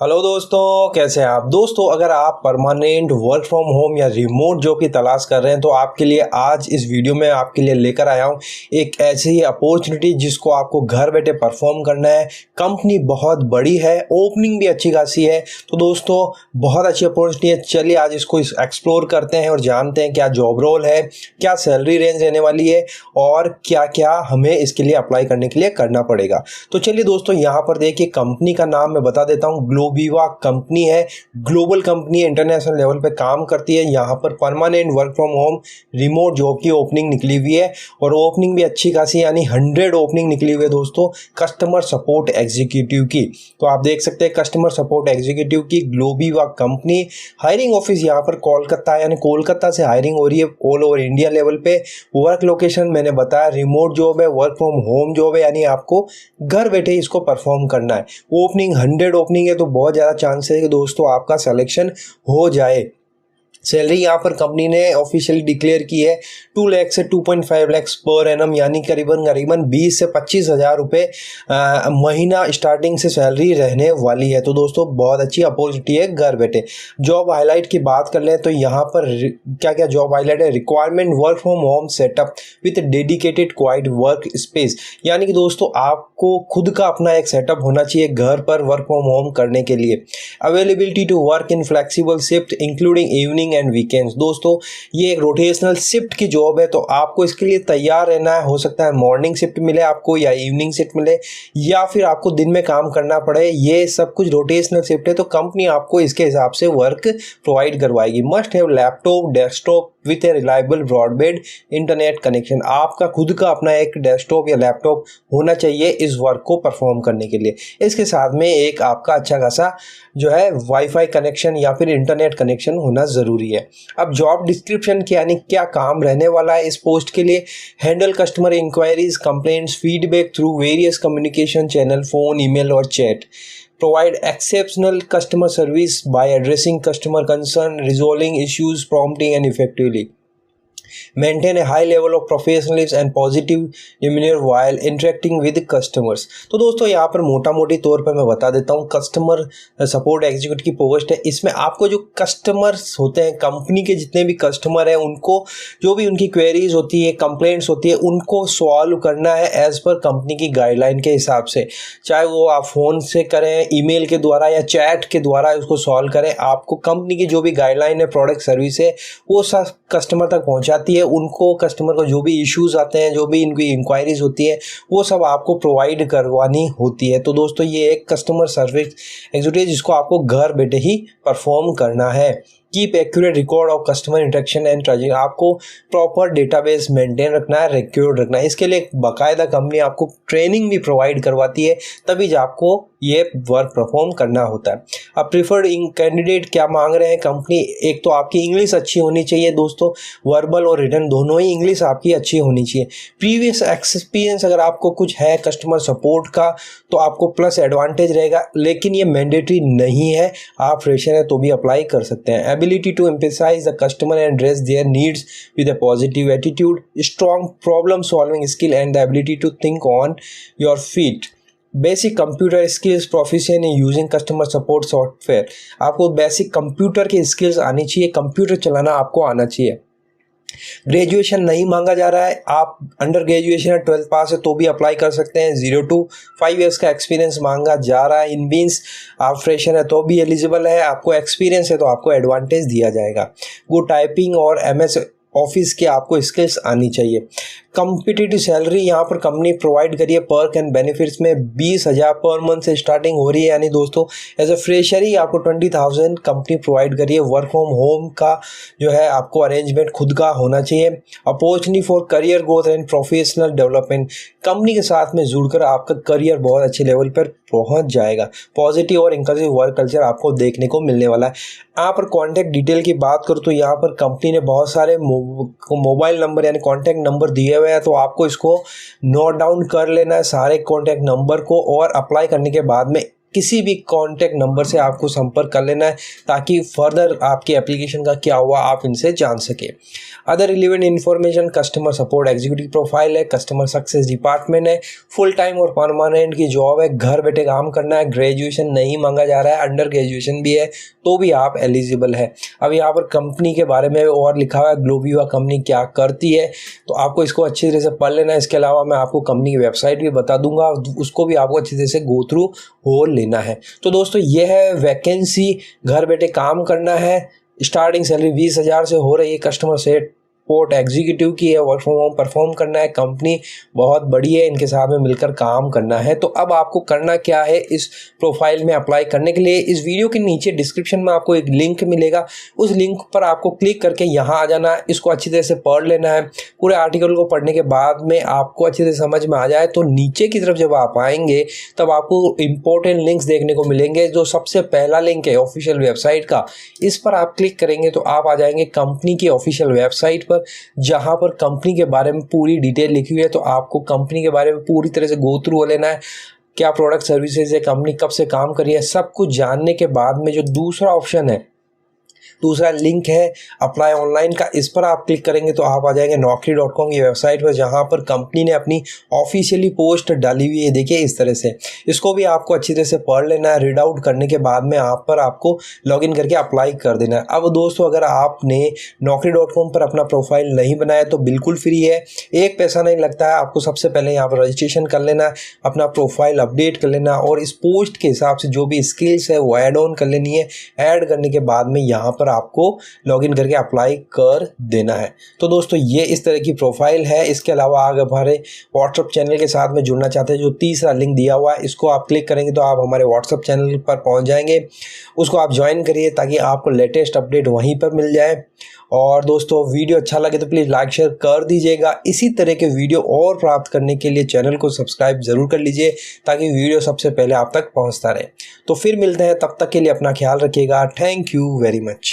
Hello दोस्तों, कैसे हैं आप। दोस्तों, अगर आप परमानेंट वर्क फ्रॉम होम या रिमोट जॉब की तलाश कर रहे हैं तो आपके लिए आज इस वीडियो में आपके लिए लेकर आया हूं एक ऐसी अपॉर्चुनिटी जिसको आपको घर बैठे परफॉर्म करना है। कंपनी बहुत बड़ी है, ओपनिंग भी अच्छी खासी है। तो दोस्तों, बहुत अच्छी अपॉर्चुनिटी है। चलिए आज इसको एक्सप्लोर करते हैं और जानते हैं क्या जॉब रोल है, क्या सैलरी रेंज रहने वाली है और क्या क्या हमें इसके लिए अप्लाई करने के लिए करना पड़ेगा। तो चलिए दोस्तों, यहाँ पर देखिए कंपनी का नाम मैं बता देता हूँ। ग्लोबीवा कंपनी है, ग्लोबल कंपनी है, इंटरनेशनल लेवल पे काम करती है। यहाँ पर permanent work from home remote job की ओपनिंग निकली हुई है और ओपनिंग भी अच्छी खासी, यानी 100 ओपनिंग निकली हुई है दोस्तों कस्टमर सपोर्ट एग्जीक्यूटिव की। तो आप देख सकते हैं कस्टमर सपोर्ट एग्जीक्यूटिव की ग्लोबीवा कंपनी। हायरिंग ऑफिस यहाँ पर कोलकाता है, यानी कोलकाता से हायरिंग हो रही है ऑल ओवर इंडिया लेवल पे। वर्क लोकेशन मैंने बताया रिमोट जॉब है, वर्क फ्रॉम होम जॉब है, यानी आपको घर बैठे इसको परफॉर्म करना है। ओपनिंग 100 ओपनिंग है तो बहुत ज़्यादा चांस है कि दोस्तों आपका सिलेक्शन हो जाए। सैलरी यहाँ पर कंपनी ने ऑफिशियली डिक्लेयर की है 2 लाख से 2.5 लाख पर एनम, यानी करीबन 20 से 25 हज़ार रुपये महीना स्टार्टिंग से सैलरी रहने वाली है। तो दोस्तों बहुत अच्छी अपॉर्चुनिटी है घर बैठे। जॉब हाईलाइट की बात कर लें तो यहाँ पर क्या क्या जॉब हाईलाइट है। Requirement work from home setup with dedicated quite work space, यानी कि दोस्तों आपको खुद का अपना एक सेटअप होना चाहिए घर पर वर्क फ्रॉम होम करने के लिए। Availability to work in flexible shift including evening and weekends. दोस्तों ये एक रोटेशनल शिफ्ट की जॉब है तो आपको इसके लिए तैयार रहना है। हो सकता है मॉर्निंग शिफ्ट मिले आपको या इवनिंग शिफ्ट मिले या फिर आपको दिन में काम करना पड़े। ये सब कुछ रोटेशनल शिफ्ट है तो कंपनी आपको इसके हिसाब से वर्क प्रोवाइड करवाएगी। Must have laptop desktop with a reliable broadband internet connection. आपका खुद का अपना एक डेस्कटॉप या लैपटॉप होना चाहिए इस वर्क को परफॉर्म करने के लिए। इसके साथ में एक आपका अच्छा खासा जो है वाईफाई कनेक्शन या फिर इंटरनेट कनेक्शन होना ज़रूरी है। अब जॉब डिस्क्रिप्शन के यानी क्या काम रहने वाला है इस पोस्ट के लिए। Handle customer inquiries, complaints, feedback through various communication channel, phone, email और chat. Provide exceptional customer service by addressing customer concern, resolving issues promptly and effectively. Maintain a high level of professionalism and positive demeanor while interacting with customers। तो दोस्तों यहाँ पर मोटा मोटी तौर पर मैं बता देता हूँ कस्टमर सपोर्ट एग्जीक्यूटिव की पोस्ट है। इसमें आपको जो कस्टमर्स होते हैं, कंपनी के जितने भी कस्टमर हैं, उनको जो भी उनकी क्वेरीज होती है, कंप्लेंट्स होती है, उनको सॉल्व करना है एज पर कंपनी की गाइडलाइन के हिसाब से। चाहे वो आप फ़ोन से करें, ईमेल के द्वारा या चैट के द्वारा उसको सॉल्व करें। आपको कंपनी की जो भी गाइडलाइन है, प्रोडक्ट सर्विस है, वो सब कस्टमर तक पहुँचाती है। उनको कस्टमर को जो भी इश्यूज़ आते हैं, जो भी इनकी इंक्वायरीज होती है, वो सब आपको प्रोवाइड करवानी होती है। तो दोस्तों ये एक कस्टमर सर्विस एग्जीक्यूटिव जिसको आपको घर बैठे ही परफॉर्म करना है। Keep accurate record of customer interaction and transaction. आपको प्रॉपर डेटाबेस मेंटेन रखना है, रिकॉर्ड रखना है। इसके लिए बाकायदा कंपनी आपको ट्रेनिंग भी प्रोवाइड करवाती है, तभी आपको ये वर्क परफॉर्म करना होता है। अब प्रिफर्ड कैंडिडेट क्या मांग रहे हैं कंपनी। एक तो आपकी इंग्लिश अच्छी होनी चाहिए दोस्तों, वर्बल और रिटन दोनों ही इंग्लिश आपकी अच्छी होनी चाहिए। प्रीवियस एक्सपीरियंस अगर आपको कुछ है कस्टमर सपोर्ट का तो आपको प्लस एडवांटेज रहेगा, लेकिन ये मैंडेटरी नहीं है। आप फ्रेशर हैं तो भी अप्लाई कर सकते हैं। Ability to emphasize the customer and address their needs with a positive attitude, strong problem solving skill and the ability to think on your feet. Basic computer skills, proficient in using customer support software. आपको basic computer की skills आनी चाहिए, computer चलाना आपको आना चाहिए। Graduation नहीं मांगा जा रहा है, आप अंडर ग्रेजुएशन या 12th पास है तो भी अप्लाई कर सकते हैं। 0 to 5 ईयर्स का एक्सपीरियंस मांगा जा रहा है। इन मीन्स आप फ्रेशर है तो भी एलिजिबल है, आपको एक्सपीरियंस है तो आपको एडवांटेज दिया जाएगा। गुड टाइपिंग और MS ऑफिस की आपको स्किल्स आनी चाहिए। कम्पिटिटिव सैलरी यहाँ पर कंपनी प्रोवाइड करिए पर्क एंड बेनिफिट्स में 20,000 पर मंथ से स्टार्टिंग हो रही है, यानी दोस्तों एज अ फ्रेशर ही आपको 20,000 कंपनी प्रोवाइड करिए। वर्क फ्रॉम होम का जो है आपको अरेंजमेंट खुद का होना चाहिए। Opportunity for career growth and professional development, company के साथ में जुड़कर आपका करियर बहुत अच्छे लेवल पर पहुंच जाएगा। पॉजिटिव और इंक्लूसिव वर्क कल्चर आपको देखने को मिलने वाला है। यहाँ पर कॉन्टैक्ट डिटेल की बात करूँ तो यहाँ पर कंपनी ने बहुत सारे मोबाइल नंबर यानी कॉन्टैक्ट नंबर दिए हुए हैं, तो आपको इसको नोट डाउन कर लेना है सारे कॉन्टैक्ट नंबर को, और अप्लाई करने के बाद में किसी भी कॉन्टैक्ट नंबर से आपको संपर्क कर लेना है ताकि फर्दर आपके एप्लीकेशन का क्या हुआ आप इनसे जान सके। Other relevant information, customer support executive profile है, कस्टमर सक्सेस डिपार्टमेंट है, फुल टाइम और परमानेंट की जॉब है, घर बैठे काम करना है, ग्रेजुएशन नहीं मांगा जा रहा है, अंडर ग्रेजुएशन भी है तो भी आप एलिजिबल है। अब यहाँ पर कंपनी के बारे में और लिखा हुआ है, ग्लोबीवा कंपनी क्या करती है, तो आपको इसको अच्छी तरह से पढ़ लेना है। इसके अलावा मैं आपको कंपनी की वेबसाइट भी बता दूंगा, उसको भी आपको अच्छी तरह से गो थ्रू हो लेना है। तो दोस्तों ये है वैकेंसी, घर बैठे काम करना है, स्टार्टिंग सैलरी 20,000 से हो रही है, कस्टमर सपोर्ट एग्जीक्यूटिव की है, वर्क फ्रॉम होम परफॉर्म करना है, कंपनी बहुत बड़ी है, इनके साथ में मिलकर काम करना है। तो अब आपको करना क्या है इस प्रोफाइल में अप्लाई करने के लिए, इस वीडियो के नीचे डिस्क्रिप्शन में आपको एक लिंक मिलेगा, उस लिंक पर आपको क्लिक करके यहाँ आ जाना है, इसको अच्छी तरह से पढ़ लेना है। पूरे आर्टिकल को पढ़ने के बाद में आपको अच्छी तरह समझ में आ जाए तो नीचे की तरफ जब आप आएंगे तब आपको इंपॉर्टेंट लिंक्स देखने को मिलेंगे। जो सबसे पहला लिंक है ऑफिशियल वेबसाइट का, इस पर आप क्लिक करेंगे तो आप आ जाएंगे कंपनी की ऑफिशियल वेबसाइट पर, जहां पर कंपनी के बारे में पूरी डिटेल लिखी हुई है। तो आपको कंपनी के बारे में पूरी तरह से गो थ्रू लेना है, क्या प्रोडक्ट सर्विसेज है, कंपनी कब से काम कर रही है, सब कुछ जानने के बाद में जो दूसरा ऑप्शन है, दूसरा लिंक है अप्लाई ऑनलाइन का, इस पर आप क्लिक करेंगे तो आप आ जाएंगे naukri.com की वेबसाइट पर, जहां पर कंपनी ने अपनी ऑफिशियली पोस्ट डाली हुई है। देखिए इस तरह से, इसको भी आपको अच्छी तरह से पढ़ लेना है। रीड आउट करने के बाद में आप पर आपको लॉगिन करके अप्लाई कर देना है। अब दोस्तों अगर आपने naukri.com पर अपना प्रोफाइल नहीं बनाया तो बिल्कुल फ्री है, एक पैसा नहीं लगता है। आपको सबसे पहले यहाँ पर रजिस्ट्रेशन कर लेना है, अपना प्रोफाइल अपडेट कर लेना और इस पोस्ट के हिसाब से जो भी स्किल्स है वो ऐड ऑन कर लेनी है। ऐड करने के बाद में यहाँ पर आपको लॉगिन करके अप्लाई कर देना है। तो दोस्तों ये इस तरह की प्रोफाइल है। इसके अलावा आगे हमारे व्हाट्सएप चैनल के साथ में जुड़ना चाहते हैं, जो तीसरा लिंक दिया हुआ है इसको आप क्लिक करेंगे तो आप हमारे व्हाट्सएप चैनल पर पहुंच जाएंगे, उसको आप ज्वाइन करिए ताकि आपको लेटेस्ट अपडेट वहीं पर मिल जाए। और दोस्तों वीडियो अच्छा लगे तो प्लीज़ लाइक शेयर कर दीजिएगा। इसी तरह के वीडियो और प्राप्त करने के लिए चैनल को सब्सक्राइब जरूर कर लीजिए ताकि वीडियो सबसे पहले आप तक पहुंचता रहे। तो फिर मिलते हैं, तब तक के लिए अपना ख्याल रखिएगा। Thank you very much.